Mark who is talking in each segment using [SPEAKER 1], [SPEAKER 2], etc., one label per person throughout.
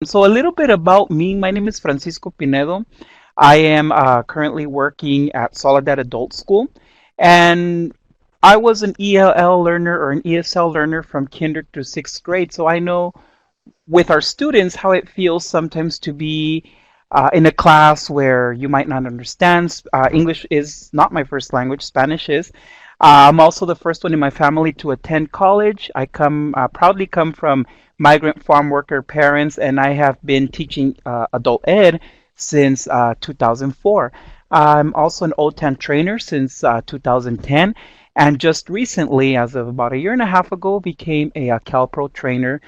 [SPEAKER 1] So a little bit about me. My name is Francisco Pinedo. I am currently working at Soledad Adult School, and I was an ELL learner or an ESL learner from kinder to sixth grade. So I know with our students how it feels sometimes to be in a class where you might not understand. English is not my first language, Spanish is. I'm also the first one in my family to attend college. I proudly come from migrant farm worker parents, and I have been teaching adult ed since 2004. I'm also an OTAN trainer since 2010, and just recently, as of about a year and a half ago, became a CalPro trainer.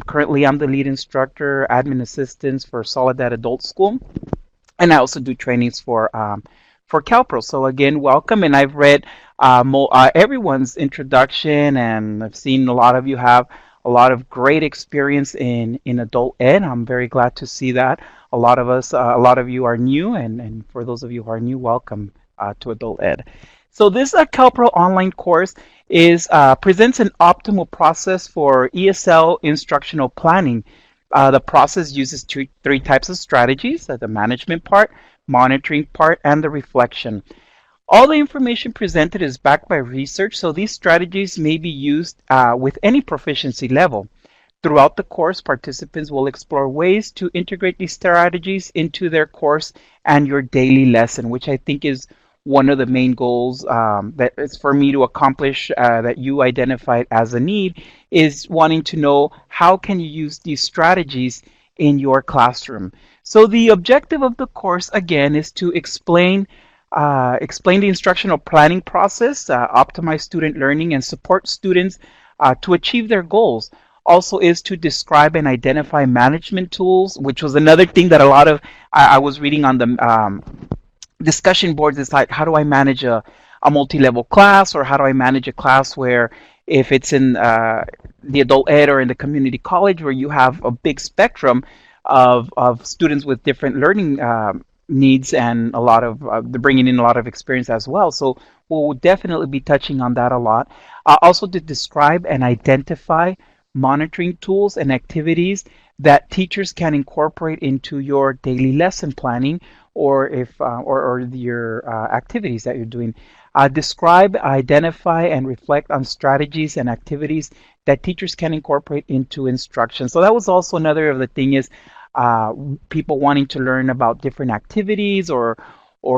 [SPEAKER 1] Currently, I'm the lead instructor, admin assistant for Soledad Adult School, and I also do trainings for CalPro. So again, welcome. And I've read everyone's introduction, and I've seen a lot of you have a lot of great experience in adult ed. I'm very glad to see that. A lot of you are new, and for those of you who are new, welcome to adult ed. So this CalPro online course is presents an optimal process for ESL instructional planning. The process uses three types of strategies: the management part, monitoring part, and the reflection. All the information presented is backed by research, so these strategies may be used with any proficiency level. Throughout the course, participants will explore ways to integrate these strategies into their course and your daily lesson, which I think is one of the main goals that is for me to accomplish that you identified as a need is wanting to know how can you use these strategies in your classroom. So the objective of the course again is to explain the instructional planning process, optimize student learning, and support students to achieve their goals. Also, is to describe and identify management tools, which was another thing that a lot of I was reading on the discussion boards. Is like, how do I manage a multi-level class, or how do I manage a class where if it's in the adult ed or in the community college where you have a big spectrum of students with different learning needs and a lot of bringing in a lot of experience as well. So we'll definitely be touching on that a lot. Also to describe and identify monitoring tools and activities that teachers can incorporate into your daily lesson planning or if or your activities that you're doing. Describe, identify, and reflect on strategies and activities that teachers can incorporate into instruction. So that was also another of the thing is uh, people wanting to learn about different activities or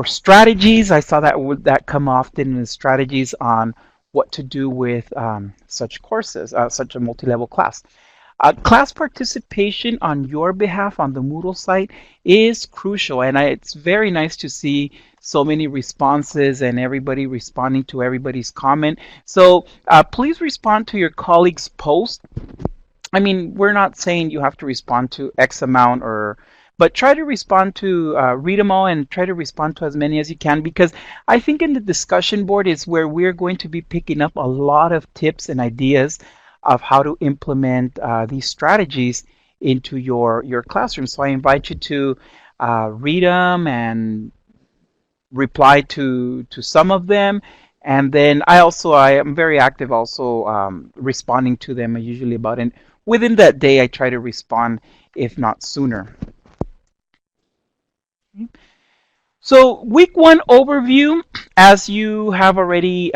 [SPEAKER 1] strategies. I saw that come often in strategies on what to do with such courses, such a multi-level class. Class participation on your behalf on the Moodle site is crucial, and it's very nice to see so many responses and everybody responding to everybody's comment. So please respond to your colleagues' post. I mean, we're not saying you have to respond to X amount but try to respond to read them all and try to respond to as many as you can, because I think in the discussion board is where we're going to be picking up a lot of tips and ideas of how to implement these strategies into your classroom. So I invite you to read them and reply to some of them, and then I am very active also responding to them usually about it within that day. I try to respond if not sooner. So week one overview, as you have already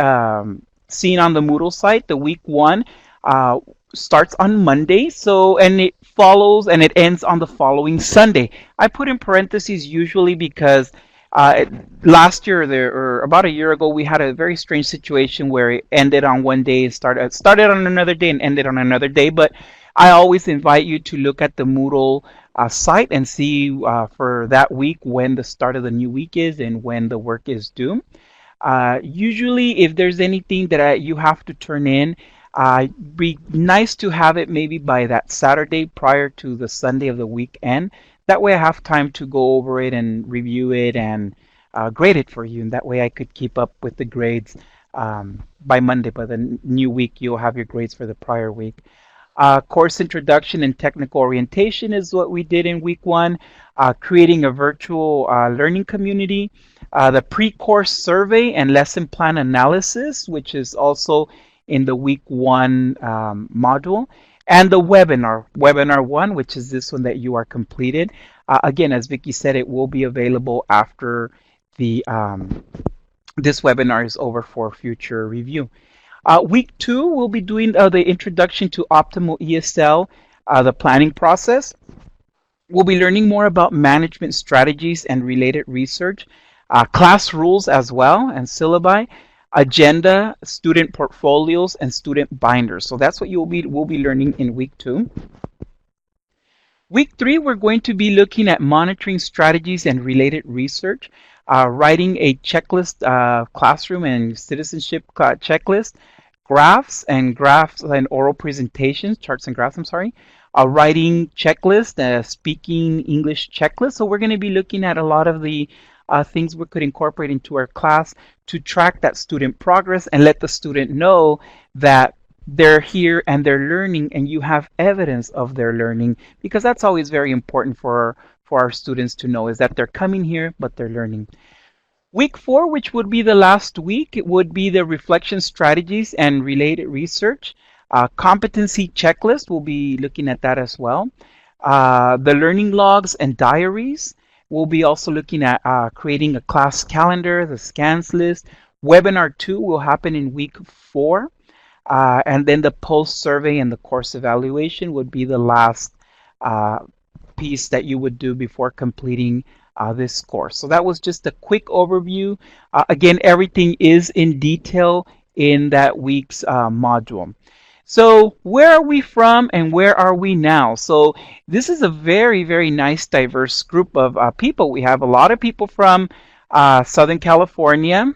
[SPEAKER 1] seen on the Moodle site, the week one uh, starts on Monday. So and it follows and it ends on the following Sunday. I put in parentheses usually because uh, last year there or about a year ago we had a very strange situation where it ended on one day and started on another day and ended on another day. But I always invite you to look at the Moodle site and see for that week when the start of the new week is and when the work is due. Usually, if there's anything that you have to turn in, be nice to have it maybe by that Saturday prior to the Sunday of the weekend. That way, I have time to go over it and review it and grade it for you. And that way, I could keep up with the grades by Monday. By the new week, you'll have your grades for the prior week. Course introduction and technical orientation is what we did in week one. Creating a virtual learning community. The pre-course survey and lesson plan analysis, which is also in the week one module. and the webinar 1, which is this one that you are completed. Again, as Vicky said, it will be available after the this webinar is over for future review. Week 2, we'll be doing the introduction to optimal ESL, the planning process. We'll be learning more about management strategies and related research, class rules as well, and syllabi, agenda, student portfolios, and student binders. So that's what we'll be learning in week 2. Week 3, we're going to be looking at monitoring strategies and related research, writing a checklist, classroom and citizenship checklist, graphs and oral presentations, charts and graphs, I'm sorry, writing checklist, speaking English checklist. So we're going to be looking at a lot of the things we could incorporate into our class to track that student progress and let the student know that they're here and they're learning and you have evidence of their learning, because that's always very important for our students to know, is that they're coming here but they're learning. Week 4, which would be the last week, it would be the reflection strategies and related research. Competency checklist, we'll be looking at that as well. The learning logs and diaries. We'll be also looking at creating a class calendar, the scans list. Webinar 2 will happen in week 4. And then the post survey and the course evaluation would be the last piece that you would do before completing this course. So that was just a quick overview. Again, everything is in detail in that week's module. So where are we from and where are we now? So this is a very, very nice, diverse group of people. We have a lot of people from Southern California,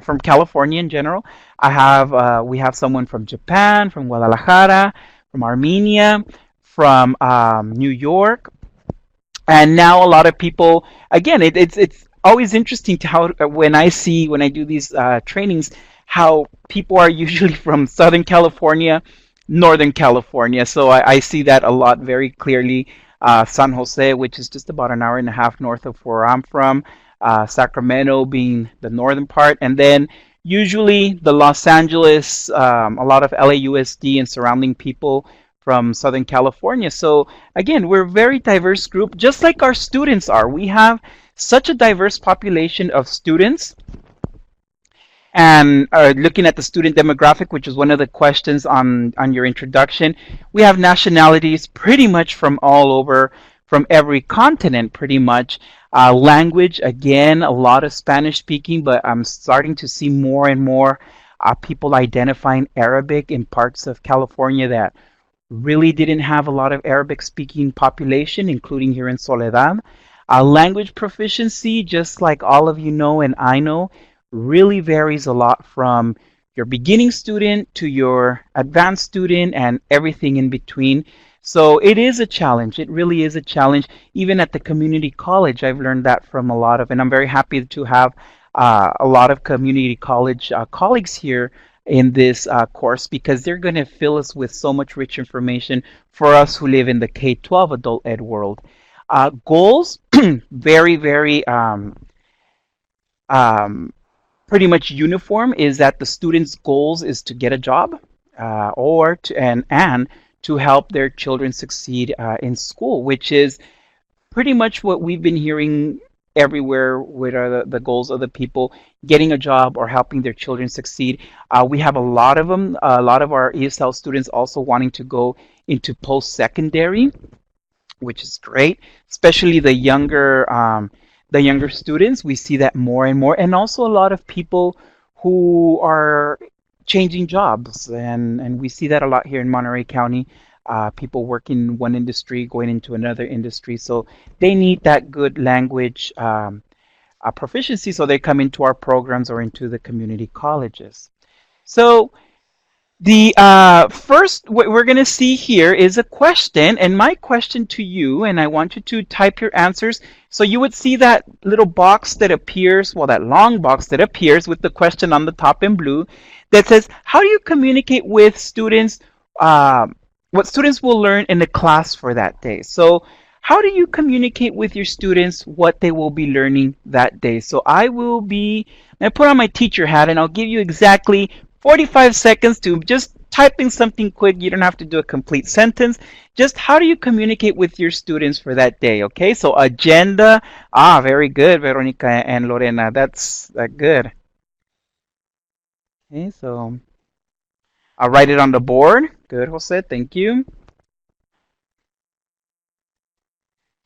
[SPEAKER 1] from California in general. We have someone from Japan, from Guadalajara, from Armenia, from New York, and now a lot of people. Again, it's always interesting to how when I do these trainings, how people are usually from Southern California, Northern California. So I see that a lot very clearly. San Jose, which is just about an hour and a half north of where I'm from. Sacramento being the northern part, and then usually the Los Angeles, a lot of LAUSD and surrounding people from Southern California. So again, we're a very diverse group, just like our students are. We have such a diverse population of students. And looking at the student demographic, which is one of the questions on your introduction, we have nationalities pretty much from all over, from every continent pretty much. Language, again, a lot of Spanish speaking, but I'm starting to see more and more people identifying Arabic in parts of California that really didn't have a lot of Arabic speaking population, including here in Soledad. Language proficiency, just like all of you know and I know, really varies a lot from your beginning student to your advanced student and everything in between. So it is a challenge. It really is a challenge. Even at the community college, I've learned that from a lot of, and I'm very happy to have a lot of community college colleagues here in this course, because they're going to fill us with so much rich information for us who live in the K-12 adult ed world. Goals, very, very pretty much uniform, is that the students' goals is to get a job or to help their children succeed in school, which is pretty much what we've been hearing everywhere with the goals of the people, getting a job or helping their children succeed. We have a lot of them, a lot of our ESL students also wanting to go into post-secondary, which is great, especially the younger students. We see that more and more, and also a lot of people who are changing jobs, and we see that a lot here in Monterey County. People working in one industry, going into another industry, so they need that good language proficiency, so they come into our programs or into the community colleges. So the first, what we're going to see here is a question, and my question to you, and I want you to type your answers. So you would see that little box that appears, well, that long box that appears with the question on the top in blue that says, how do you communicate with students, what students will learn in the class for that day? So how do you communicate with your students what they will be learning that day? So I will put on my teacher hat, and I'll give you exactly 45 seconds to just typing something quick. You don't have to do a complete sentence. Just how do you communicate with your students for that day? Okay, so agenda. Ah, very good, Veronica and Lorena. That's good. Okay, so I'll write it on the board. Good, Jose. Thank you.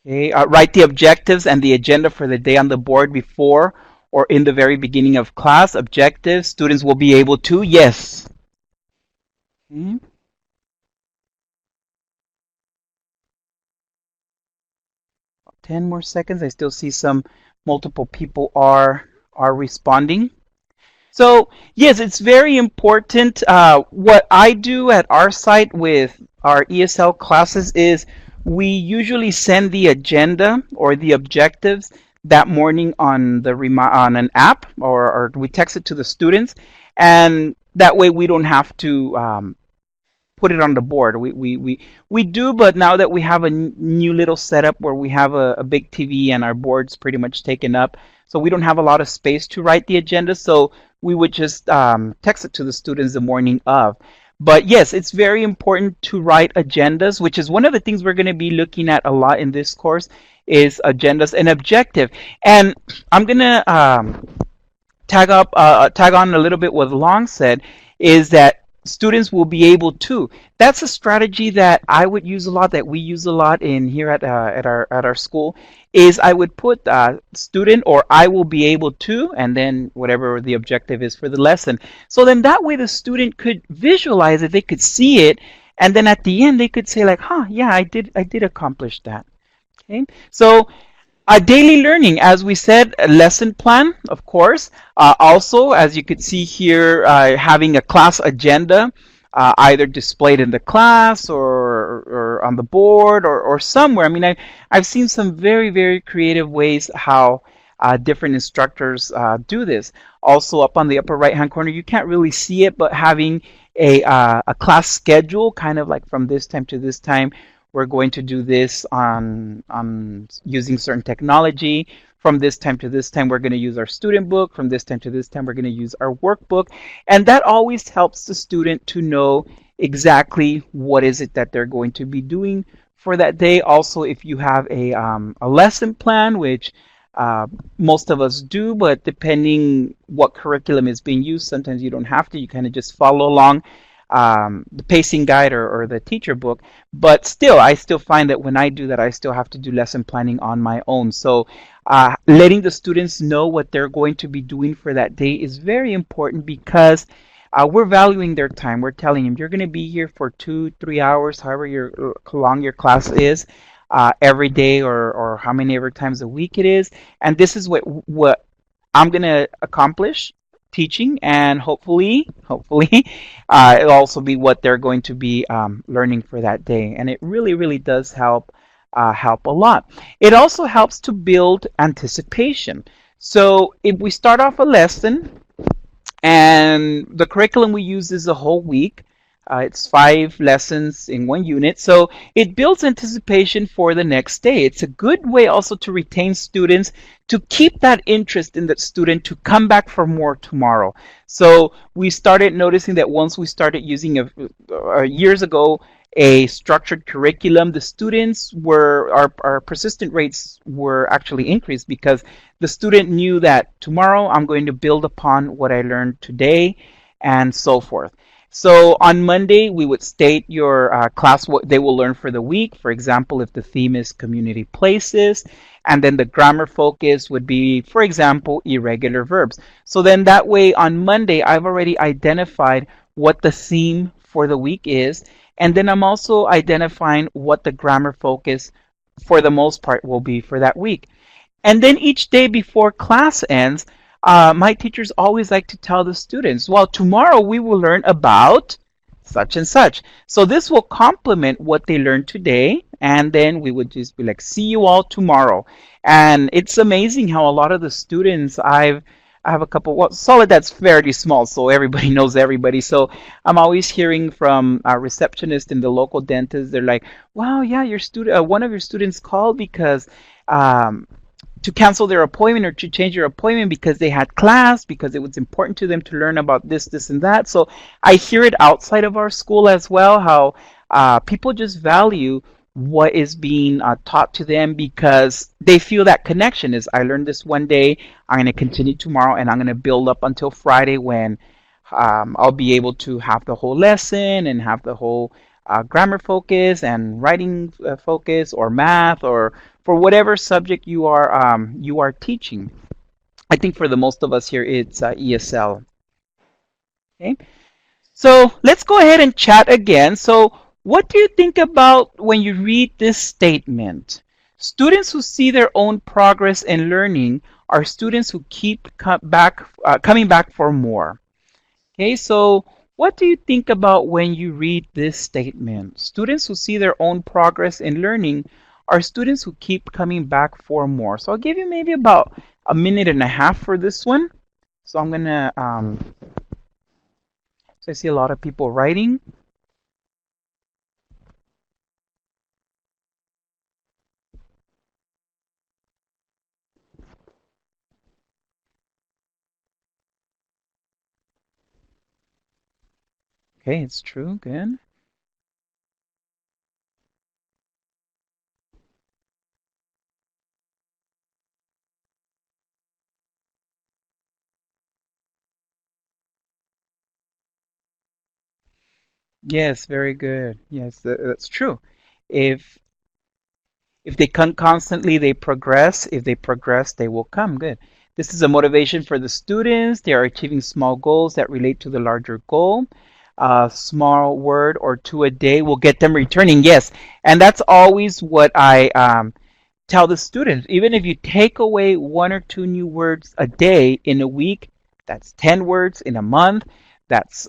[SPEAKER 1] Okay, write the objectives and the agenda for the day on the board before or in the very beginning of class. Objectives. Students will be able to. Yes. Okay. 10 more seconds. I still see some multiple people are responding. So yes, it's very important. What I do at our site with our ESL classes is we usually send the agenda or the objectives that morning on on an app, or we text it to the students, and that way we don't have to put it on the board. We do, but now that we have a new little setup where we have a big TV and our board's pretty much taken up, so we don't have a lot of space to write the agenda. So we would just text it to the students the morning of. But yes, it's very important to write agendas, which is one of the things we're going to be looking at a lot in this course is agendas and objective. And I'm going to tag on a little bit what Long said is that students will be able to. That's a strategy that I would use a lot, that we use a lot in here at our school. Is I would put student or I will be able to, and then whatever the objective is for the lesson. So then that way the student could visualize it, they could see it, and then at the end they could say like, huh, yeah, I did accomplish that. Okay, so daily learning, as we said, a lesson plan, of course. Also, as you could see here, having a class agenda, either displayed in the class or on the board or somewhere. I mean, I've seen some very, very creative ways how different instructors do this. Also, up on the upper right-hand corner, you can't really see it, but having a class schedule, kind of like from this time to this time, we're going to do this on using certain technology. From this time to this time, we're going to use our student book. From this time to this time, we're going to use our workbook. And that always helps the student to know exactly what is it that they're going to be doing for that day. Also, if you have a lesson plan, which most of us do, but depending what curriculum is being used, sometimes you don't have to. You kind of just follow along the pacing guide or the teacher book. But still, I still find that when I do that, I still have to do lesson planning on my own. So letting the students know what they're going to be doing for that day is very important because we're valuing their time. We're telling them you're going to be here for 2-3 hours, however long your class is, every day or how many ever times a week it is. And this is what I'm going to accomplish teaching, and hopefully it'll also be what they're going to be learning for that day. And it really does help a lot. It also helps to build anticipation. So if we start off a lesson and the curriculum we use is a whole week, it's 5 lessons in 1 unit. So it builds anticipation for the next day. It's a good way also to retain students, to keep that interest in that student to come back for more tomorrow. So we started noticing that once we started using years ago a structured curriculum, the students our persistent rates were actually increased because the student knew that tomorrow I'm going to build upon what I learned today and so forth. So on Monday, we would state your class, what they will learn for the week. For example, if the theme is community places, and then the grammar focus would be, for example, irregular verbs. So then that way on Monday, I've already identified what the theme for the week is. And then I'm also identifying what the grammar focus for the most part will be for that week. And then each day before class ends, my teachers always like to tell the students, well, tomorrow we will learn about such and such. So this will complement what they learned today, and then we would just be like, see you all tomorrow. And it's amazing how a lot of the students, I have a couple, well, Solid that's fairly small, so everybody knows everybody. So I'm always hearing from a receptionist in the local dentist, they're like, wow, yeah, your student, one of your students called because to cancel their appointment or to change their appointment because they had class, because it was important to them to learn about this, and that. So I hear it outside of our school as well, how people just value what is being taught to them because they feel that connection is I learned this one day, I'm going to continue tomorrow, and I'm going to build up until Friday when I'll be able to have the whole lesson and have the whole grammar focus and writing focus or math or for whatever subject you are teaching. I think for the most of us here, it's ESL. Okay, so let's go ahead and chat again. So, what do you think about when you read this statement? Students who see their own progress in learning are students who keep coming back for more. Okay, so what do you think about when you read this statement? Students who see their own progress in learning are students who keep coming back for more. So I'll give you maybe about a minute and a half for this one. So I'm gonna, so I see a lot of people writing. Okay, it's true, good. Yes, very good. Yes, that's true. If if they come constantly, they progress. If they progress, they will come. Good. This is a motivation for the students. They are achieving small goals that relate to the larger goal. A small word or two a day will get them returning. Yes, and that's always what I tell the students. Even if you take away one or two new words a day in a week, that's 10 words in a month, that's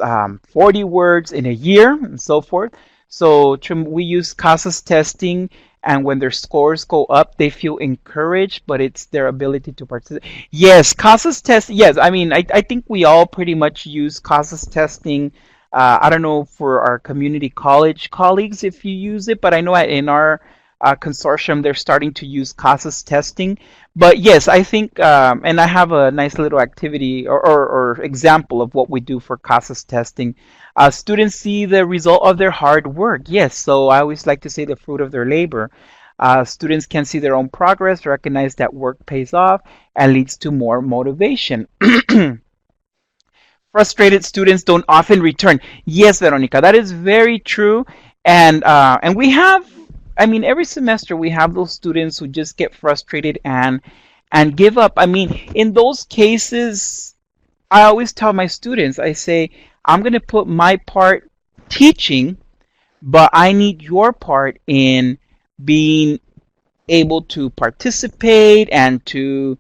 [SPEAKER 1] 40 words in a year, and so forth. So we use CASAS testing, and when their scores go up, they feel encouraged, but it's their ability to participate. Yes, CASAS test. Yes, I mean, I think we all pretty much use CASAS testing. I don't know for our community college colleagues if you use it, but I know in our consortium they're starting to use CASAS testing. But yes, I think, and I have a nice little activity or example of what we do for CASAS testing. Students see the result of their hard work. Yes, so I always like to say the fruit of their labor. Students can see their own progress, recognize that work pays off, and leads to more motivation. Frustrated students don't often return. Yes, Veronica, that is very true. And we have, I mean, every semester we have those students who just get frustrated and give up. I mean, in those cases, I always tell my students, I say, I'm going to put my part teaching, but I need your part in being able to participate and to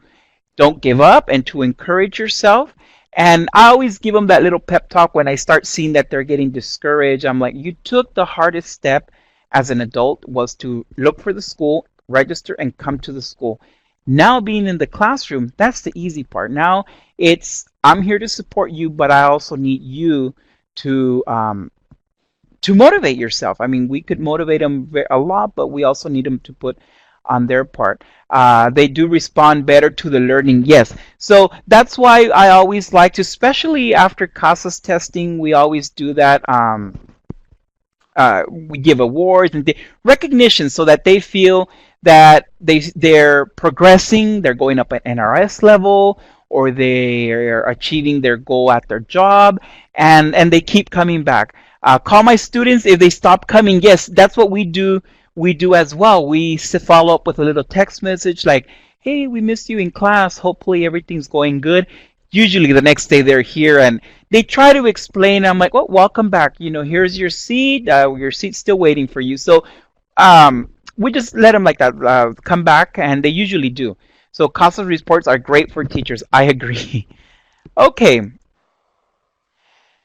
[SPEAKER 1] don't give up and to encourage yourself. And I always give them that little pep talk when I start seeing that they're getting discouraged. I'm like, you took the hardest step as an adult was to look for the school, register, and come to the school. Now being in the classroom, that's the easy part. Now it's I'm here to support you, but I also need you to motivate yourself. I mean, we could motivate them a lot, but we also need them to put on their part. They do respond better to the learning, yes. So that's why I always like to, especially after CASAS testing, we always do that. We give awards and recognition so that they feel that they're progressing, they're going up at NRS level, or they are achieving their goal at their job, and they keep coming back. Call my students if they stop coming. Yes, that's what we do. We do as well. We follow up with a little text message like, "Hey, we missed you in class. Hopefully everything's going good." Usually the next day they're here and they try to explain. I'm like, "Well, welcome back. You know, here's your seat. Your seat's still waiting for you." So we just let them like that come back, and they usually do. So CASA reports are great for teachers. I agree. Okay,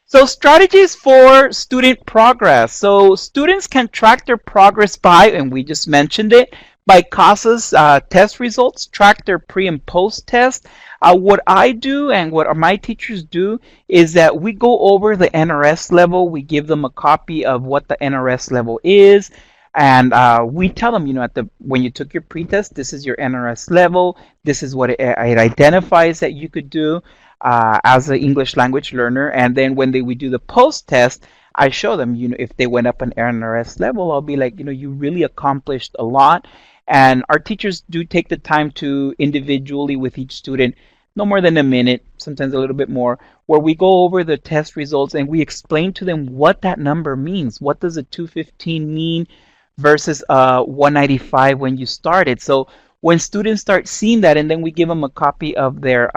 [SPEAKER 1] so strategies for student progress. So students can track their progress by, and we just mentioned it, by CASA's test results, track their pre and post test. What I do and what my teachers do is that we go over the NRS level. We give them a copy of what the NRS level is. And we tell them, at the when you took your pretest, this is your NRS level. This is what it identifies that you could do as an English language learner. And then when we do the post test, I show them, if they went up an NRS level, I'll be like, you really accomplished a lot. And our teachers do take the time to individually with each student, no more than a minute, sometimes a little bit more, where we go over the test results and we explain to them what that number means. What does a 215 mean versus 195 when you started? So when students start seeing that, and then we give them a copy of their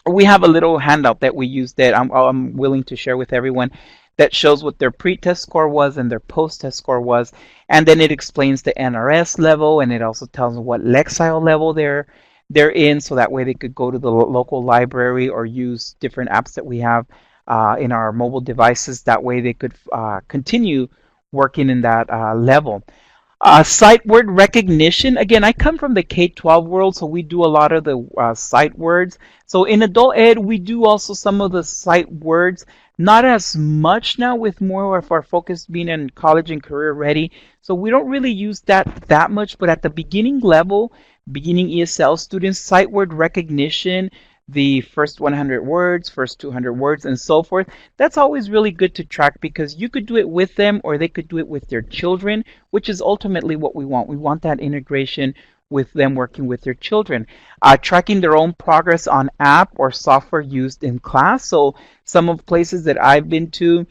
[SPEAKER 1] we have a little handout that we use that I'm willing to share with everyone that shows what their pre-test score was and their post-test score was, and then it explains the NRS level, and it also tells them what Lexile level they're in, so that way they could go to the local library or use different apps that we have in our mobile devices. That way they could continue working in that level. Sight word recognition. Again, I come from the K-12 world, so we do a lot of the sight words. So in adult ed, we do also some of the sight words. Not as much now, with more of our focus being in college and career ready. So we don't really use that much. But at the beginning level, beginning ESL students, sight word recognition, the first 100 words, first 200 words, and so forth. That's always really good to track, because you could do it with them or they could do it with their children, which is ultimately what we want. We want that integration with them working with their children. Tracking their own progress on app or software used in class. So some of places that I've been to,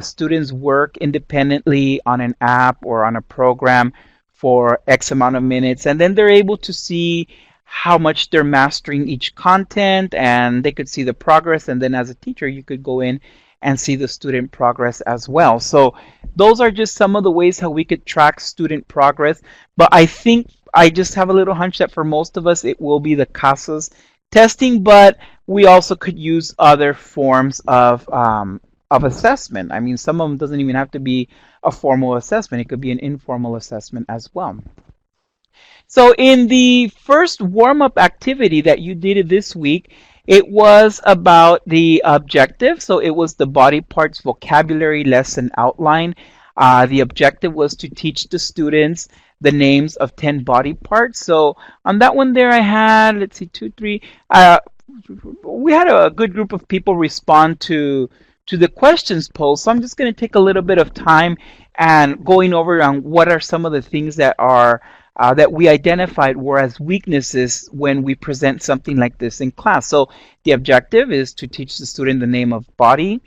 [SPEAKER 1] students work independently on an app or on a program for X amount of minutes, and then they're able to see how much they're mastering each content, and they could see the progress. And then as a teacher, you could go in and see the student progress as well. So those are just some of the ways how we could track student progress. But I think I just have a little hunch that for most of us, it will be the CASAS testing, but we also could use other forms of assessment. I mean, some of them doesn't even have to be a formal assessment. It could be an informal assessment as well. So in the first warm-up activity that you did this week, it was about the objective. So it was the body parts vocabulary lesson outline. The objective was to teach the students the names of 10 body parts. So on that one there I had, let's see, two, three, we had a good group of people respond to the questions posed. So I'm just going to take a little bit of time and going over on what are some of the things that are that we identified were as weaknesses when we present something like this in class. So the objective is to teach the student the name of body,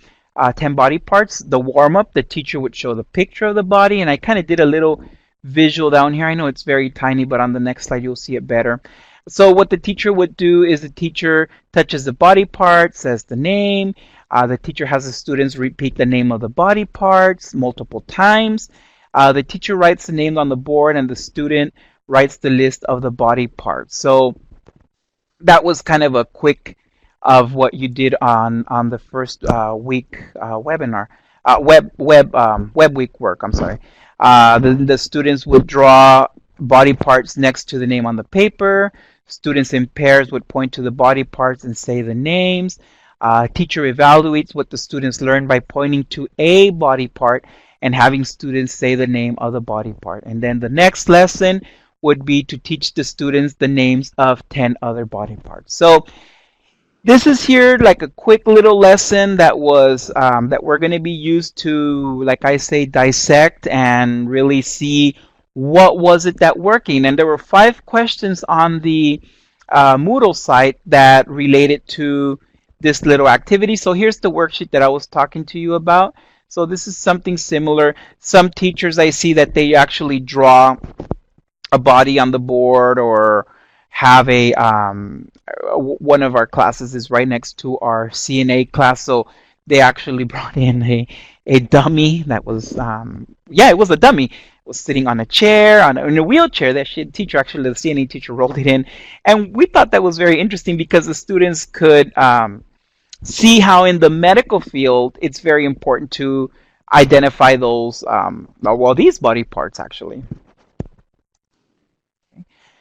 [SPEAKER 1] 10 body parts. The warm-up, the teacher would show the picture of the body, and I kind of did a little visual down here. I know it's very tiny, but on the next slide you'll see it better. So what the teacher would do is the teacher touches the body part, says the name. The teacher has the students repeat the name of the body parts multiple times. The teacher writes the name on the board, and the student writes the list of the body parts. So that was kind of a quick of what you did on the first week webinar, web week work. I'm sorry. The students would draw body parts next to the name on the paper. Students in pairs would point to the body parts and say the names. Teacher evaluates what the students learned by pointing to a body part and having students say the name of the body part. And then the next lesson would be to teach the students the names of 10 other body parts. So this is here like a quick little lesson that was that we're going to be used to, like I say, dissect and really see what was it that working. And there were 5 questions on the Moodle site that related to this little activity. So here's the worksheet that I was talking to you about. So this is something similar. Some teachers, I see that they actually draw a body on the board, or have a one of our classes is right next to our CNA class, so they actually brought in a dummy that was yeah, it was a dummy. It was sitting on a chair, in a wheelchair. That teacher, actually the CNA teacher, rolled it in, and we thought that was very interesting because the students could see how in the medical field it's very important to identify those well, these body parts actually.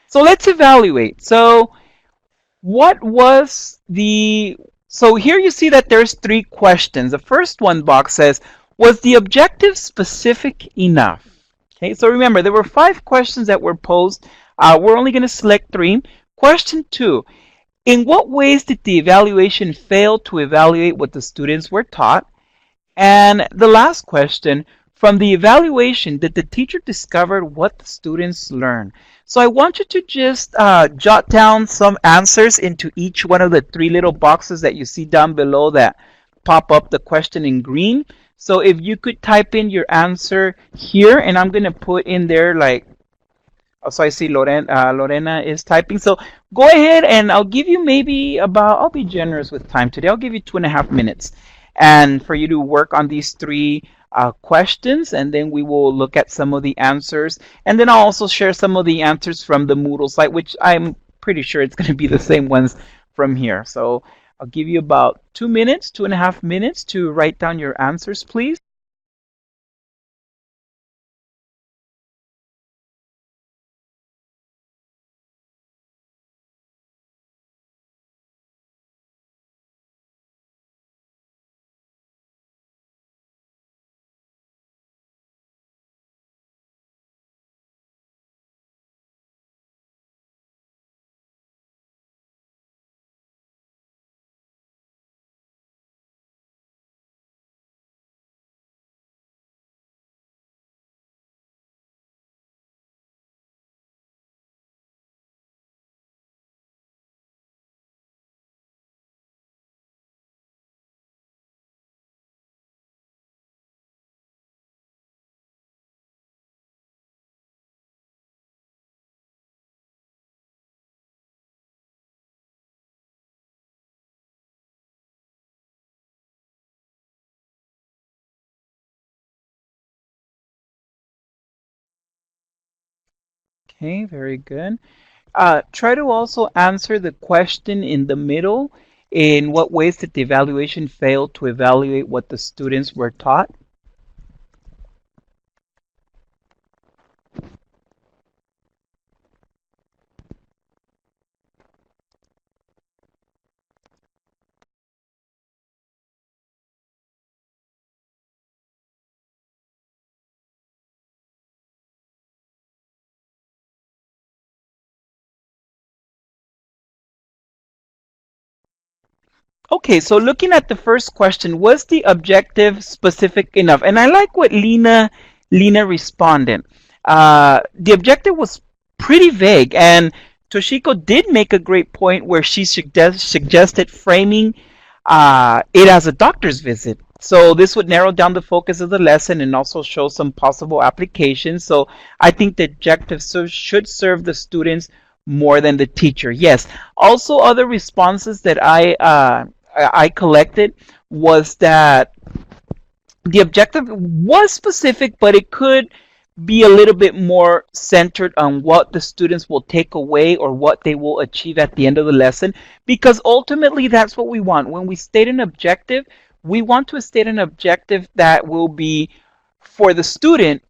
[SPEAKER 1] So let's evaluate. So what was so here you see that there's 3 questions. The first one box says, was the objective specific enough? Okay, so remember, there were 5 questions that were posed. We're only going to select 3. Question 2. In what ways did the evaluation fail to evaluate what the students were taught? And the last question, from the evaluation, did the teacher discover what the students learned? So I want you to just jot down some answers into each one of the 3 little boxes that you see down below that pop up the question in green. So if you could type in your answer here, and I'm going to put in there like, oh, so I see Lorena is typing. So go ahead and I'll give you maybe about, I'll be generous with time today. I'll give you 2.5 minutes and for you to work on these 3 questions, and then we will look at some of the answers. And then I'll also share some of the answers from the Moodle site, which I'm pretty sure it's going to be the same ones from here. So I'll give you about 2 minutes, 2.5 minutes to write down your answers, please. Okay, very good. Try to also answer the question in the middle. In what ways did the evaluation fail to evaluate what the students were taught? Okay, so looking at the first question, was the objective specific enough? And I like what Lena responded. The objective was pretty vague, and Toshiko did make a great point where she suggested framing it as a doctor's visit. So this would narrow down the focus of the lesson and also show some possible applications. So I think the objective should serve the students more than the teacher. Yes. Also, other responses that I collected was that the objective was specific, but it could be a little bit more centered on what the students will take away or what they will achieve at the end of the lesson, because ultimately that's what we want. When we state an objective, we want to state an objective that will be for the student.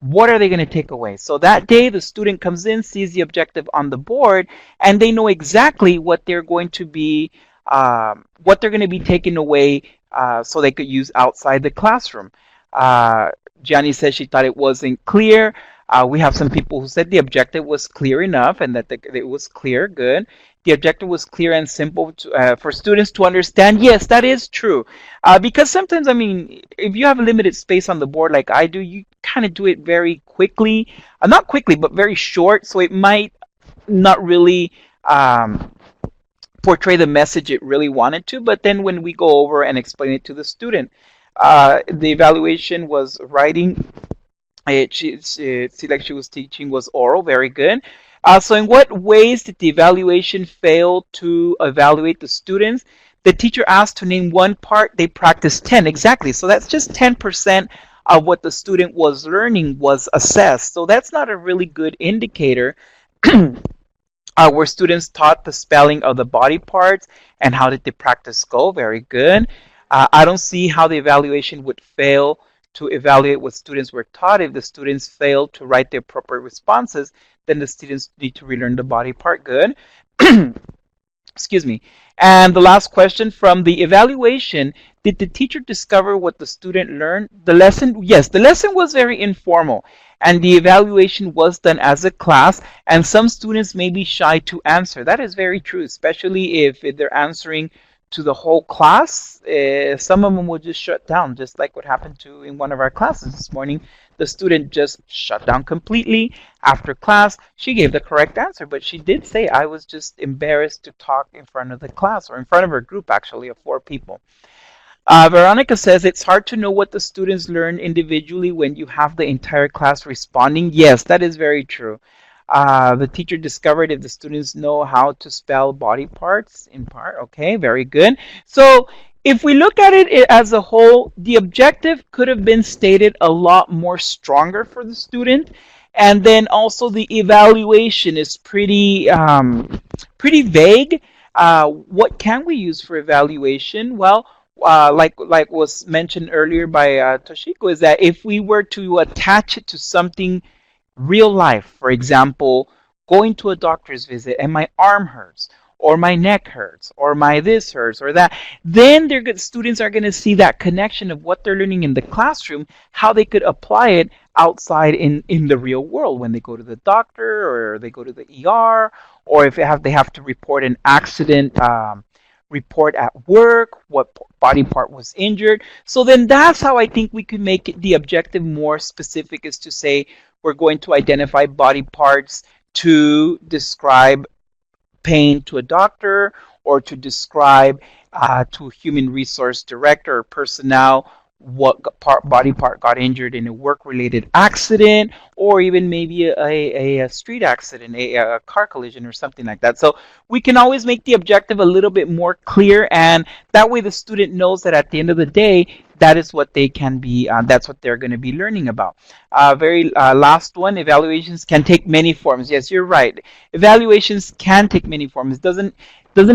[SPEAKER 1] What are they going to take away? So that day the student comes in, sees the objective on the board, and they know exactly what they're going to be taking away, so they could use outside the classroom. Gianni said she thought it wasn't clear. We have some people who said the objective was clear enough and that it was clear. Good. The objective was clear and simple for students to understand. Yes, that is true. Because sometimes, I mean, if you have a limited space on the board like I do, you kind of do it very quickly. Not quickly, but very short. So it might not really portray the message it really wanted to. But then when we go over and explain it to the student, the evaluation was writing. It seemed like she was teaching was oral. Very good. So in what ways did the evaluation fail to evaluate the students? The teacher asked to name one part. They practiced 10. Exactly. So that's just 10% of what the student was learning was assessed. So that's not a really good indicator. Were students taught the spelling of the body parts, and how did the practice go? Very good. I don't see how the evaluation would fail to evaluate what students were taught. If the students failed to write the appropriate responses, then the students need to relearn the body part. Good. Excuse me. And the last question, from the evaluation, did the teacher discover what the student learned? The lesson, yes, the lesson was very informal. and the evaluation was done as a class, and some students may be shy to answer. That is very true, especially if they're answering to the whole class. Some of them will just shut down, just like what happened to in one of our classes this morning. The student just shut down completely after class. She gave the correct answer, but she did say, I was just embarrassed to talk in front of the class, or in front of her group, actually, of 4 people. Veronica says it's hard to know what the students learn individually when you have the entire class responding. Yes, that is very true. The teacher discovered if the students know how to spell body parts in part. Okay, very good. So if we look at it as a whole, the objective could have been stated a lot more stronger for the student. And then also the evaluation is pretty vague. What can we use for evaluation? Well, like was mentioned earlier by Toshiko, is that if we were to attach it to something real life, for example, going to a doctor's visit and my arm hurts, or my neck hurts, or my this hurts, or that, then students are going to see that connection of what they're learning in the classroom, how they could apply it outside in the real world when they go to the doctor, or they go to the ER, or if they have to report an accident. Report at work, what body part was injured. So then that's how I think we could make the objective more specific, is to say we're going to identify body parts to describe pain to a doctor, or to describe to a human resource director or personnel what body part got injured in a work-related accident, or even maybe a street accident, a car collision or something like that. So we can always make the objective a little bit more clear, and that way the student knows that at the end of the day, that is what they can be, that's what they're going to be learning about. Very last one, evaluations can take many forms. Yes, you're right. Evaluations can take many forms. It doesn't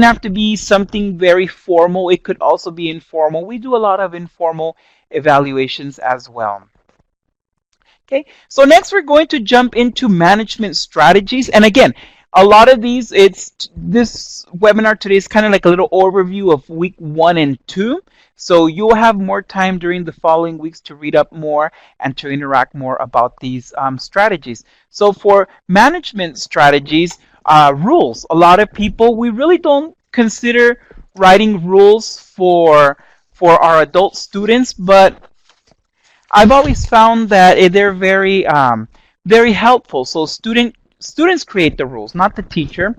[SPEAKER 1] have to be something very formal. It could also be informal. We do a lot of informal evaluations as well. Okay, so next we're going to jump into management strategies. And again, a lot of these, this webinar today is kind of like a little overview of week 1 and 2. So you'll have more time during the following weeks to read up more and to interact more about these strategies. So for management strategies, rules. A lot of people, we really don't consider writing rules for our adult students, but I've always found that they're very helpful. So students create the rules, not the teacher.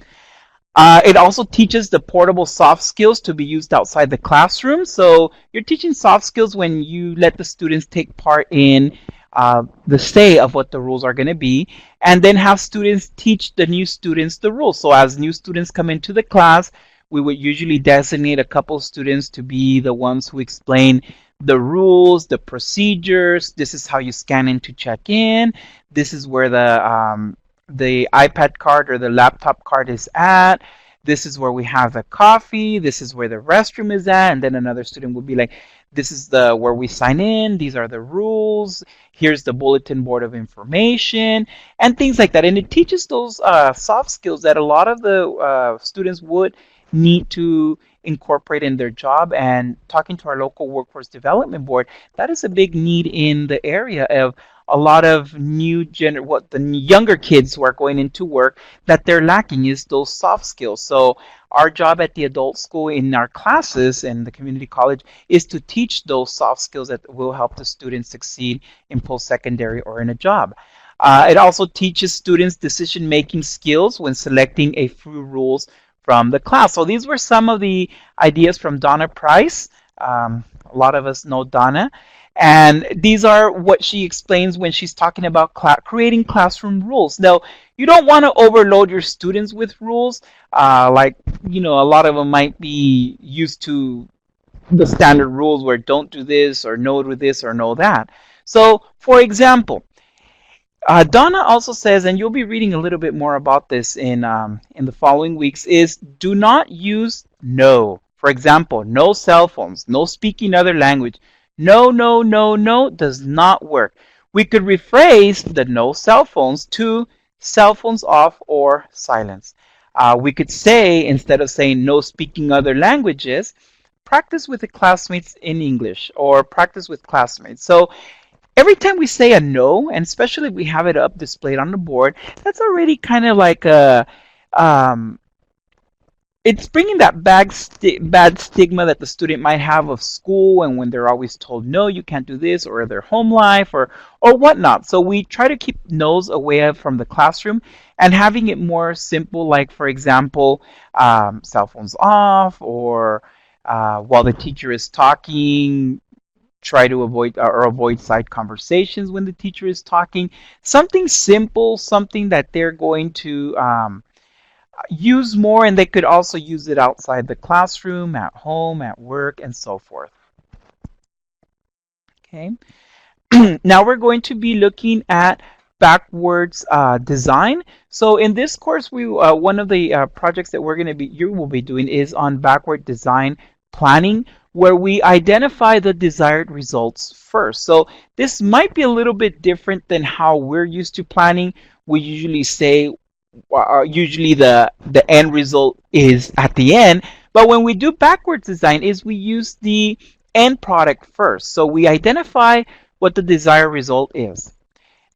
[SPEAKER 1] It also teaches the portable soft skills to be used outside the classroom. So you're teaching soft skills when you let the students take part in the say of what the rules are going to be, and then have students teach the new students the rules. So as new students come into the class, we would usually designate a couple students to be the ones who explain the rules, the procedures. This is how you scan in to check in. This is where the iPad card or the laptop card is at. This is where we have the coffee. This is where the restroom is at. And then another student would be like, this is where we sign in. These are the rules. Here's the bulletin board of information, and things like that. And it teaches those soft skills that a lot of the students would need to incorporate in their job. And talking to our local workforce development board, that is a big need in the area of a lot of what the younger kids who are going into work, that they're lacking is those soft skills. So our job at the adult school in our classes and the community college is to teach those soft skills that will help the students succeed in post-secondary or in a job. It also teaches students decision-making skills when selecting a few rules from the class. So these were some of the ideas from Donna Price. A lot of us know Donna. And these are what she explains when she's talking about creating classroom rules. Now, you don't want to overload your students with rules. A lot of them might be used to the standard rules where don't do this, or no do this, or no that. So, for example, Donna also says, and you'll be reading a little bit more about this in the following weeks, is do not use no. For example, no cell phones, no speaking other language. No, no, no, no does not work. We could rephrase the no cell phones to cell phones off or silence. We could say, instead of saying no speaking other languages, practice with the classmates in English, or practice with classmates. So every time we say a no, and especially if we have it up displayed on the board, that's already kind of like a um, it's bringing that bad stigma that the student might have of school, and when they're always told no, you can't do this, or their home life, or whatnot. So we try to keep no's away from the classroom and having it more simple, like for example, cell phones off, or while the teacher is talking, try to avoid side conversations when the teacher is talking. Something simple, something that they're going to use more, and they could also use it outside the classroom, at home, at work, and so forth. Okay. Now we're going to be looking at backwards design. So in this course, we one of the projects that you will be doing is on backward design planning, where we identify the desired results first. So this might be a little bit different than how we're used to planning. We usually say usually the end result is at the end, but when we do backwards design is we use the end product first. So we identify what the desired result is.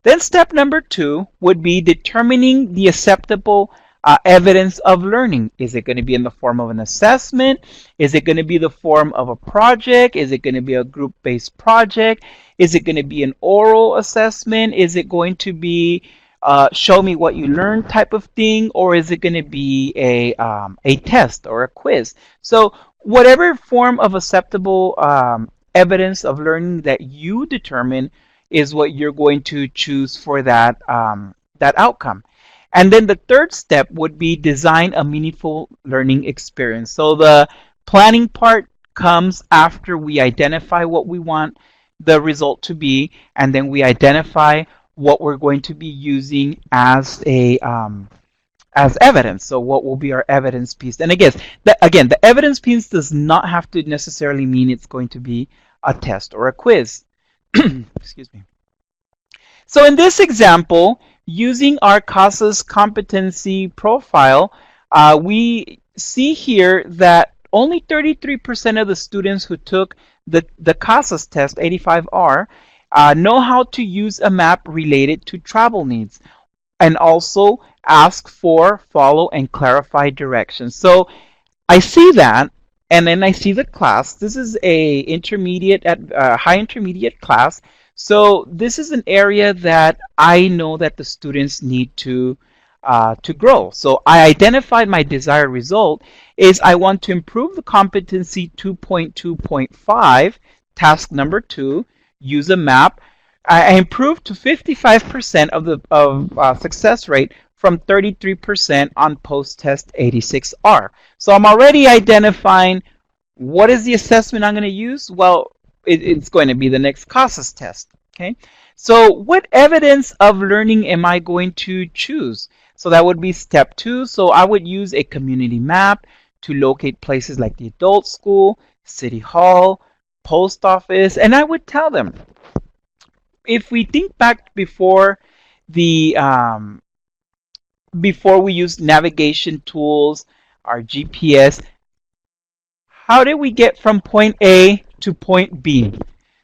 [SPEAKER 1] Then step number 2 would be determining the acceptable evidence of learning. Is it going to be in the form of an assessment? Is it going to be the form of a project? Is it going to be a group-based project? Is it going to be an oral assessment? Is it going to be show me what you learned type of thing? Or is it going to be a test or a quiz? So whatever form of acceptable evidence of learning that you determine is what you're going to choose for that outcome. And then the third step would be design a meaningful learning experience. So the planning part comes after we identify what we want the result to be, and then we identify what we're going to be using as evidence. So what will be our evidence piece? And the evidence piece does not have to necessarily mean it's going to be a test or a quiz. Excuse me. So in this example, using our CASA's competency profile, we see here that only 33% of the students who took the CASA's test, 85R, know how to use a map related to travel needs, and also ask for, follow, and clarify directions. So I see that, and then I see the class. This is a intermediate at high intermediate class. So this is an area that I know that the students need to grow. So I identified my desired result is I want to improve the competency 2.2.5, task number 2, use a map. I improved to 55% of success rate from 33% on post-test 86R. So I'm already identifying what is the assessment I'm going to use. Well, it's going to be the next CASAS test. Okay. So what evidence of learning am I going to choose? So that would be step 2. So I would use a community map to locate places like the adult school, city hall, post office, and I would tell them, if we think back the before we used navigation tools, our GPS, how did we get from point A to point B?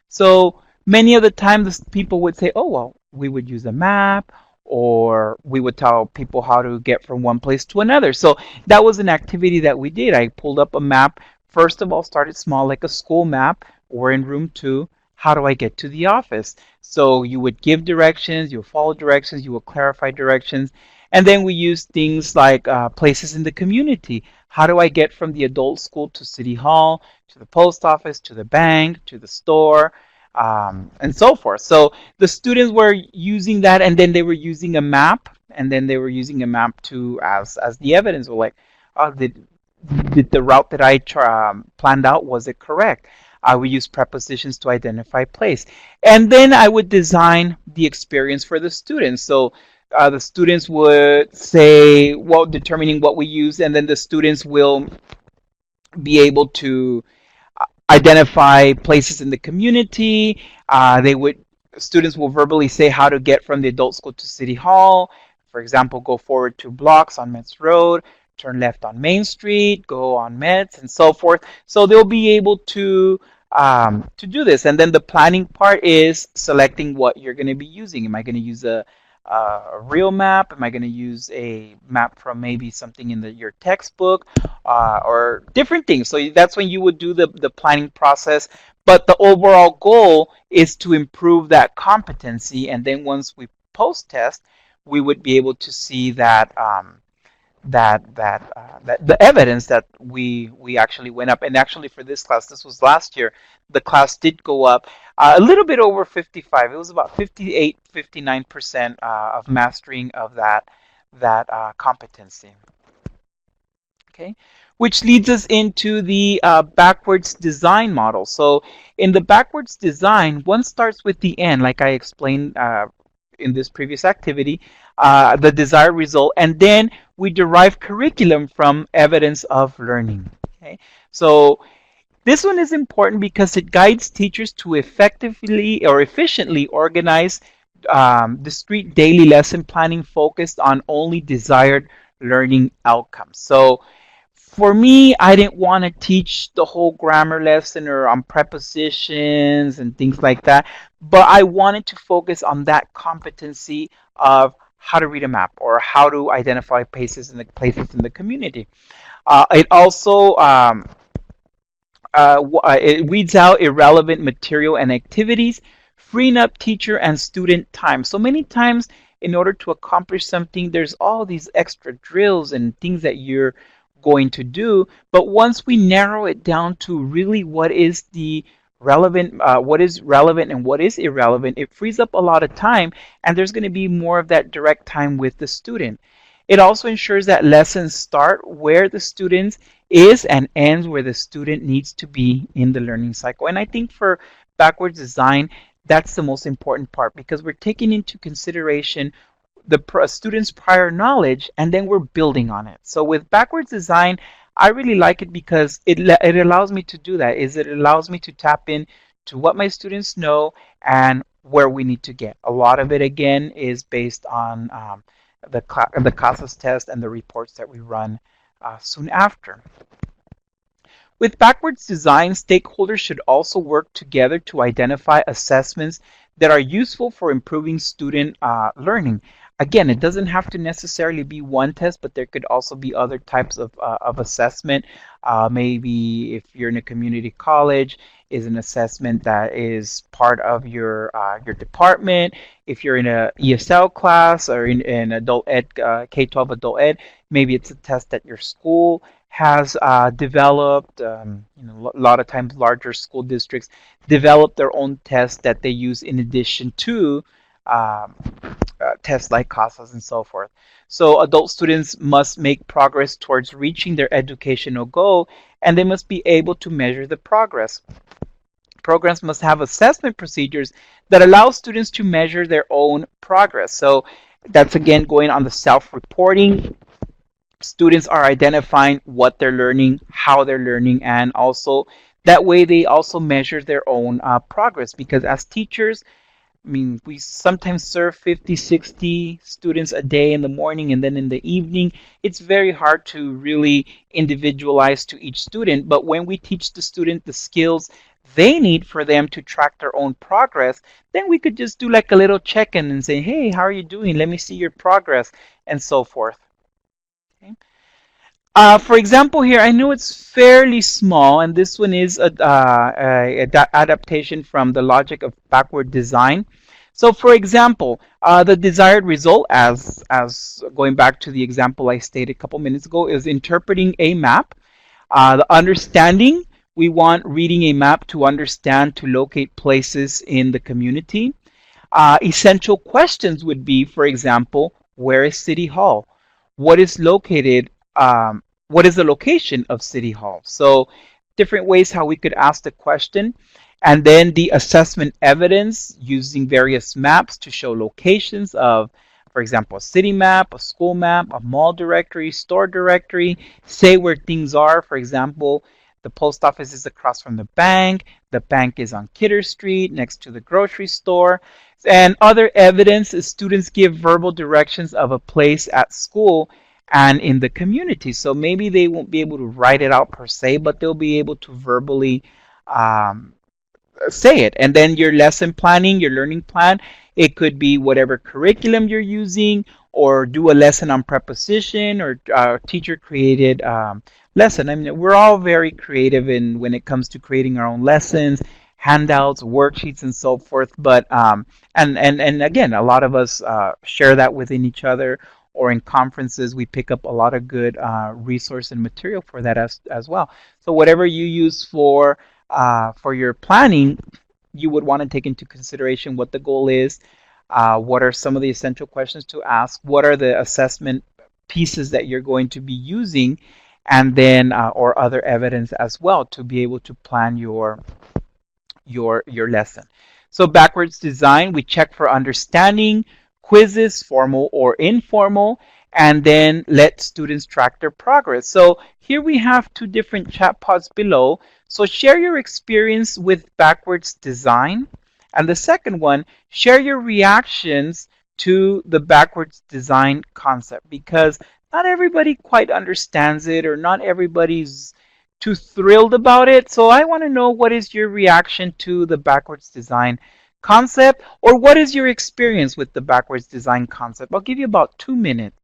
[SPEAKER 1] So many of the time, people would say, oh, well, we would use a map, or we would tell people how to get from one place to another. So that was an activity that we did. I pulled up a map. First of all, started small, like a school map. We're in room 2. How do I get to the office? So you would give directions, you would follow directions, you would clarify directions. And then we use things like places in the community. How do I get from the adult school to City Hall, to the post office, to the bank, to the store, and so forth? So the students were using that, and then they were using a map, and then they were using a map to as the evidence. Or like, oh, did the route that I planned out, was it correct? I would use prepositions to identify place. And then I would design the experience for the students. So the students would say, well, determining what we use, and then the students will be able to identify places in the community. Students will verbally say how to get from the adult school to City Hall. For example, go forward 2 blocks on Metz Road, turn left on Main Street, go on Metz, and so forth. So they'll be able to to do this. And then the planning part is selecting what you're going to be using. Am I going to use a real map? Am I going to use a map from maybe something in your textbook, or different things? So that's when you would do the planning process. But the overall goal is to improve that competency. And then once we post test, we would be able to see that the evidence that we actually went up. And actually for this class, this was last year, the class did go up a little bit over 55. It was about 58, 59% of mastering of that competency. Okay, which leads us into the backwards design model. So in the backwards design, one starts with the end, like I explained in this previous activity, the desired result, and then we derive curriculum from evidence of learning. Okay, so this one is important because it guides teachers to effectively or efficiently organize discrete daily lesson planning focused on only desired learning outcomes. So for me, I didn't want to teach the whole grammar lesson or on prepositions and things like that, but I wanted to focus on that competency of how to read a map or how to identify places in the community. It also it weeds out irrelevant material and activities, freeing up teacher and student time. So many times, in order to accomplish something, there's all these extra drills and things that you're going to do. But once we narrow it down to really what is relevant and what is irrelevant, it frees up a lot of time, and there's going to be more of that direct time with the student. It also ensures that lessons start where the student is and ends where the student needs to be in the learning cycle. And I think for backwards design, that's the most important part, because we're taking into consideration the student's prior knowledge, and then we're building on it. So with backwards design, I really like it because it allows me to do that. It allows me to tap in to what my students know and where we need to get. A lot of it, again, is based on the CASAS test and the reports that we run soon after. With backwards design, stakeholders should also work together to identify assessments that are useful for improving student learning. Again, it doesn't have to necessarily be one test, but there could also be other types of assessment. Maybe if you're in a community college, is an assessment that is part of your department. If you're in a ESL class or in adult ed, K-12 adult ed, maybe it's a test that your school has developed. A lot of times larger school districts develop their own tests that they use in addition to tests like CASAS and so forth. So adult students must make progress towards reaching their educational goal, and they must be able to measure the progress. Programs must have assessment procedures that allow students to measure their own progress. So that's again going on the self-reporting. Students are identifying what they're learning, how they're learning, and also that way they also measure their own progress, because as teachers, I mean, we sometimes serve 50, 60 students a day in the morning, and then in the evening, it's very hard to really individualize to each student. But when we teach the student the skills they need for them to track their own progress, then we could just do like a little check-in and say, hey, how are you doing? Let me see your progress, and so forth. Okay. For example, here, I know it's fairly small, and this one is a adaptation from the logic of backward design. So, for example, the desired result, as going back to the example I stated a couple minutes ago, is interpreting a map. The understanding, we want reading a map to understand, to locate places in the community. Essential questions would be, for example, where is City Hall? What is located? What is the location of City Hall? So different ways how we could ask the question. And then the assessment evidence using various maps to show locations of, for example, a city map, a school map, a mall directory, store directory, say where things are. For example, the post office is across from the bank is on Kidder Street next to the grocery store. And other evidence is students give verbal directions of a place at school and in the community. So maybe they won't be able to write it out per se, but they'll be able to verbally say it. And then your lesson planning, your learning plan, it could be whatever curriculum you're using, or do a lesson on preposition, or teacher created lesson. I mean, we're all very creative in when it comes to creating our own lessons, handouts, worksheets, and so forth. But and again, a lot of us share that within each other, or in conferences, we pick up a lot of good resource and material for that as well. So whatever you use for your planning, you would want to take into consideration what the goal is, what are some of the essential questions to ask, what are the assessment pieces that you're going to be using, and then or other evidence as well to be able to plan your lesson. So backwards design, we check for understanding, quizzes, formal or informal, and then let students track their progress. So here we have two different chat pods below. So share your experience with backwards design. And the second one, share your reactions to the backwards design concept, because not everybody quite understands it, or not everybody's too thrilled about it. So I want to know, what is your reaction to the backwards design concept, or what is your experience with the backwards design concept? I'll give you about 2 minutes.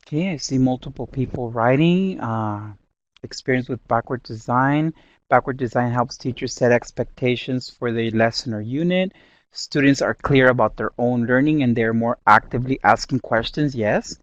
[SPEAKER 1] Okay, I see multiple people writing. Experience with backward design. Backward design helps teachers set expectations for the lesson or unit. Students are clear about their own learning and they're more actively asking questions. Yes.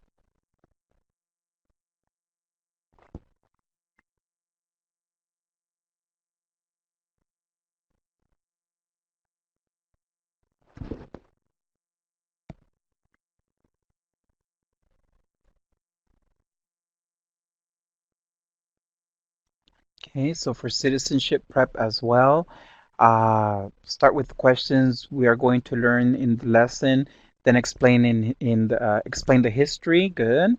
[SPEAKER 1] Okay, so for citizenship prep as well, start with questions we are going to learn in the lesson, then explain the history. Good.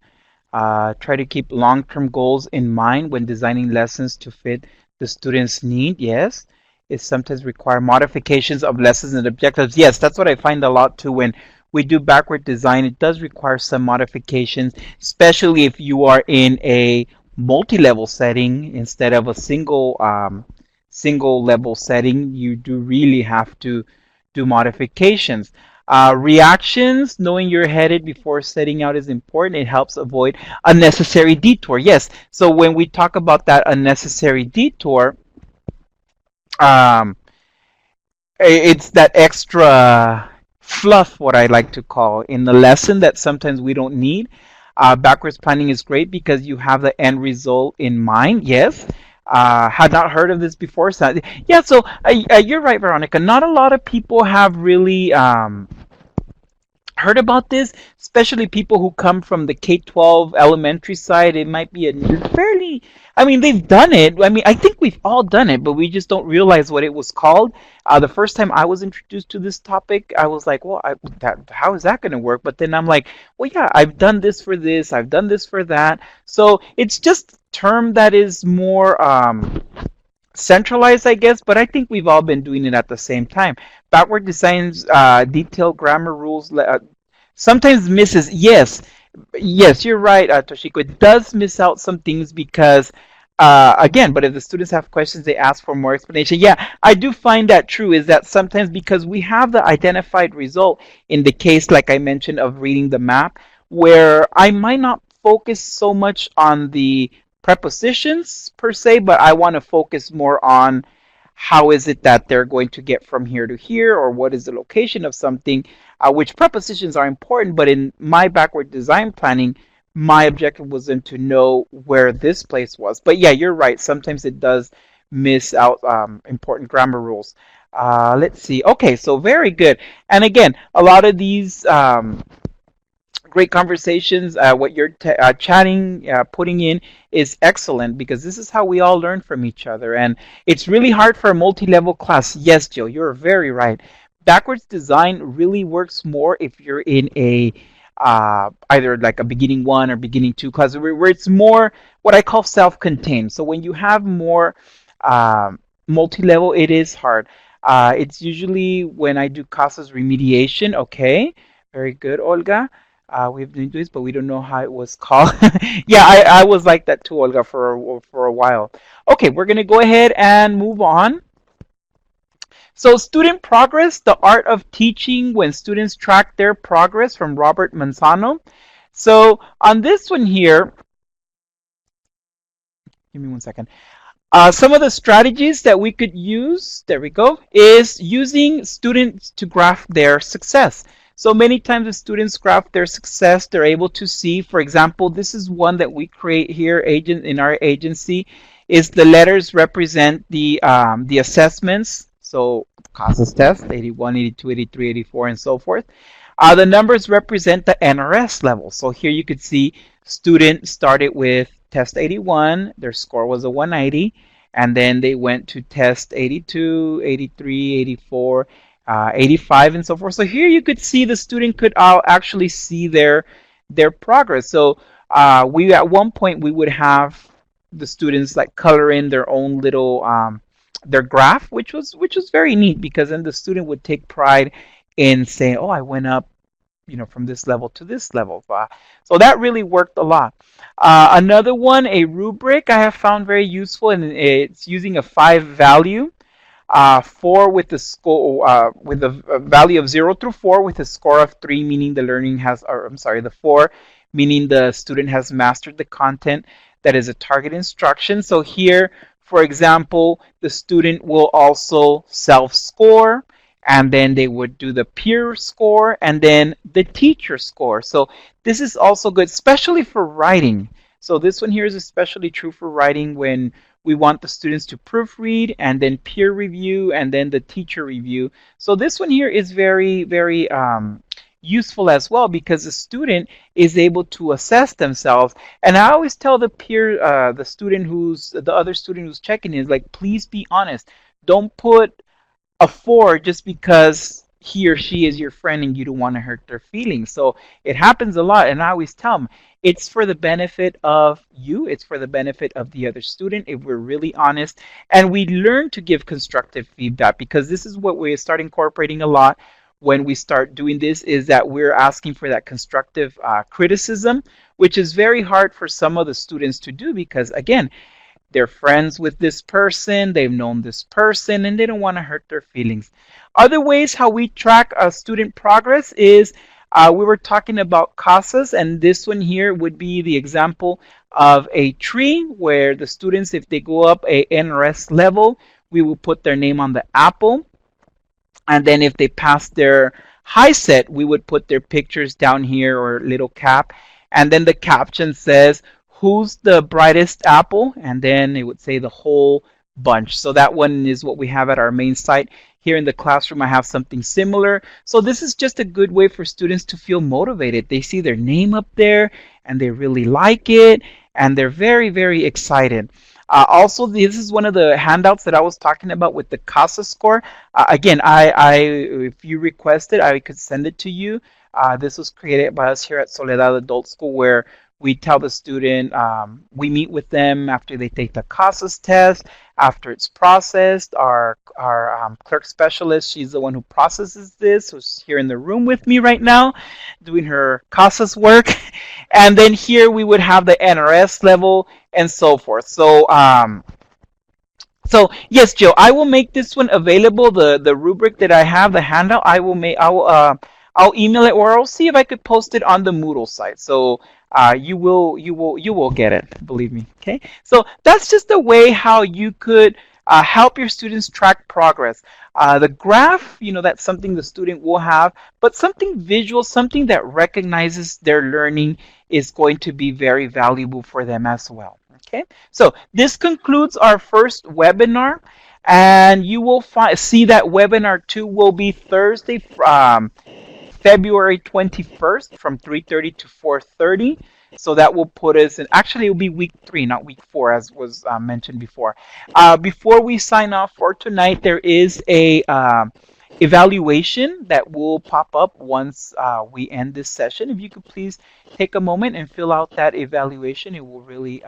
[SPEAKER 1] Try to keep long-term goals in mind when designing lessons to fit the student's need. Yes. It sometimes require modifications of lessons and objectives. Yes, that's what I find a lot too when we do backward design. It does require some modifications, especially if you are in a multi-level setting instead of a single level setting. You do really have to do modifications. Reactions, knowing you're headed before setting out is important. It helps avoid unnecessary detour. Yes. So when we talk about that unnecessary detour, um, it's that extra fluff, what I like to call, in the lesson that sometimes we don't need. Backwards planning is great because you have the end result in mind. Yes. Had not heard of this before. So, yeah, so you're right, Veronica. Not a lot of people have really heard about this, especially people who come from the K-12 elementary side. It might be a fairly, I mean, they've done it. I mean, I think we've all done it, but we just don't realize what it was called. The first time I was introduced to this topic, I was like, well, how is that going to work? But then I'm like, well, yeah, I've done this for this, I've done this for that. So it's just a term that is more centralized, I guess, but I think we've all been doing it at the same time. Backward designs, detailed grammar rules, sometimes misses. Yes, yes, you're right, Toshiko. It does miss out some things because, again, but if the students have questions, they ask for more explanation. Yeah, I do find that true, is that sometimes because we have the identified result in the case, like I mentioned, of reading the map, where I might not focus so much on the prepositions per se, but I want to focus more on how is it that they're going to get from here to here, or what is the location of something, which prepositions are important. But in my backward design planning, my objective was then to know where this place was. But yeah, you're right. Sometimes it does miss out important grammar rules. Let's see. Okay, so very good. And again, a lot of these great conversations. What you're chatting, putting in is excellent because this is how we all learn from each other. And it's really hard for a multi-level class. Yes, Jill, you're very right. Backwards design really works more if you're in a either like a beginning one or beginning two class where it's more what I call self-contained. So when you have more multi-level, it is hard. It's usually when I do CASA's remediation. Okay, very good, Olga. We've been doing this, but we don't know how it was called. Yeah, I was like that too, Olga, for a while. Okay, we're gonna go ahead and move on. So, student progress: the art of teaching when students track their progress, from Robert Manzano. So, on this one here, give me one second. Some of the strategies that we could use, there we go, is using students to graph their success. So many times the students graph their success, they're able to see, for example, this is one that we create here in our agency, is the letters represent the assessments. So CASAS test, 81, 82, 83, 84, and so forth. The numbers represent the NRS level. So here you could see student started with test 81, their score was a 190, and then they went to test 82, 83, 84, 85, and so forth. So here you could see the student could actually see their progress. So we at one point we would have the students like color in their own little their graph, which was very neat because then the student would take pride in saying, "Oh, I went up, from this level to this level." So that really worked a lot. Another one, a rubric, I have found very useful, and it's using a 5 value. 4 with the score with a value of 0 through 4 with a score of 3, meaning the learning has, or I'm sorry, the 4 meaning the student has mastered the content that is a target instruction. So here, for example, the student will also self-score, and then they would do the peer score and then the teacher score. So this is also good, especially for writing. So this one here is especially true for writing when we want the students to proofread and then peer review and then the teacher review. So this one here is very, very useful as well because the student is able to assess themselves. And I always tell the the other student who's checking is like, please be honest. Don't put a 4 just because he or she is your friend and you don't want to hurt their feelings. So it happens a lot, and I always tell them it's for the benefit of you, it's for the benefit of the other student if we're really honest, and we learn to give constructive feedback because this is what we start incorporating a lot when we start doing this, is that we're asking for that constructive criticism, which is very hard for some of the students to do because, again, they're friends with this person, they've known this person, and they don't want to hurt their feelings. Other ways how we track student progress is we were talking about CASAs, and this one here would be the example of a tree where the students, if they go up a NRS level, we will put their name on the apple. And then if they pass their high set, we would put their pictures down here or little cap. And then the caption says, who's the brightest apple? And then it would say the whole bunch. So that one is what we have at our main site. Here in the classroom, I have something similar. So this is just a good way for students to feel motivated. They see their name up there and they really like it and they're very, very excited. Also, this is one of the handouts that I was talking about with the CASA score. Again, if you requested, I could send it to you. This was created by us here at Soledad Adult School, where we tell the student, we meet with them after they take the CASAS test, after it's processed. Our clerk specialist, she's the one who processes this, who's here in the room with me right now, doing her CASAS work. And then here we would have the NRS level and so forth. So yes, Joe, I will make this one available. The rubric that I have, the handout, I'll email it, or I'll see if I could post it on the Moodle site. So you will get it. Believe me. Okay. So that's just a way how you could help your students track progress. The graph, that's something the student will have, but something visual, something that recognizes their learning is going to be very valuable for them as well. Okay, so this concludes our first webinar, and you will see that webinar 2 will be Thursday, February 21st from 3:30 to 4:30. So that will put us in, actually it will be week 3, not week 4, as was mentioned before. Before we sign off for tonight, there is a evaluation that will pop up once we end this session. If you could please take a moment and fill out that evaluation, it will really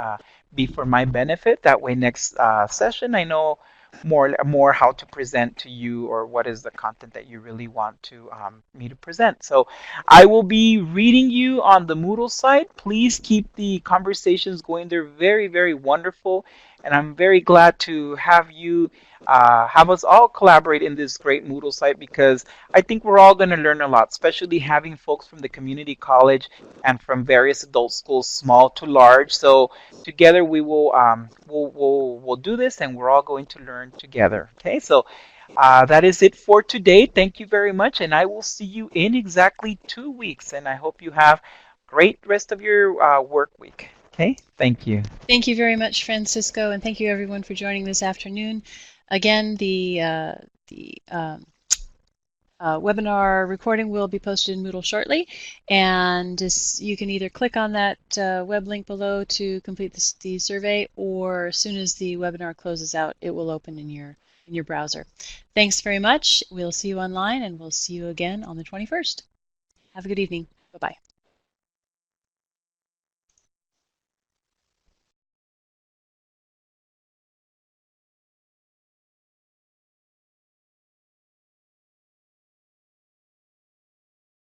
[SPEAKER 1] be for my benefit. That way next session I know more how to present to you, or what is the content that you really want to me to present. So I will be reading you on the Moodle site. Please keep the conversations going. They're very, very wonderful, and I'm very glad to have you have us all collaborate in this great Moodle site, because I think we're all going to learn a lot, especially having folks from the community college and from various adult schools, small to large. So together we will we'll do this, and we're all going to learn together. Okay, so that is it for today. Thank you very much, and I will see you in exactly 2 weeks. And I hope you have great rest of your work week. Okay, thank you.
[SPEAKER 2] Thank you very much, Francisco, and thank you everyone for joining this afternoon. Again, the webinar recording will be posted in Moodle shortly, and you can either click on that web link below to complete the survey, or as soon as the webinar closes out, it will open in your browser. Thanks very much. We'll see you online, and we'll see you again on the 21st. Have a good evening. Bye-bye.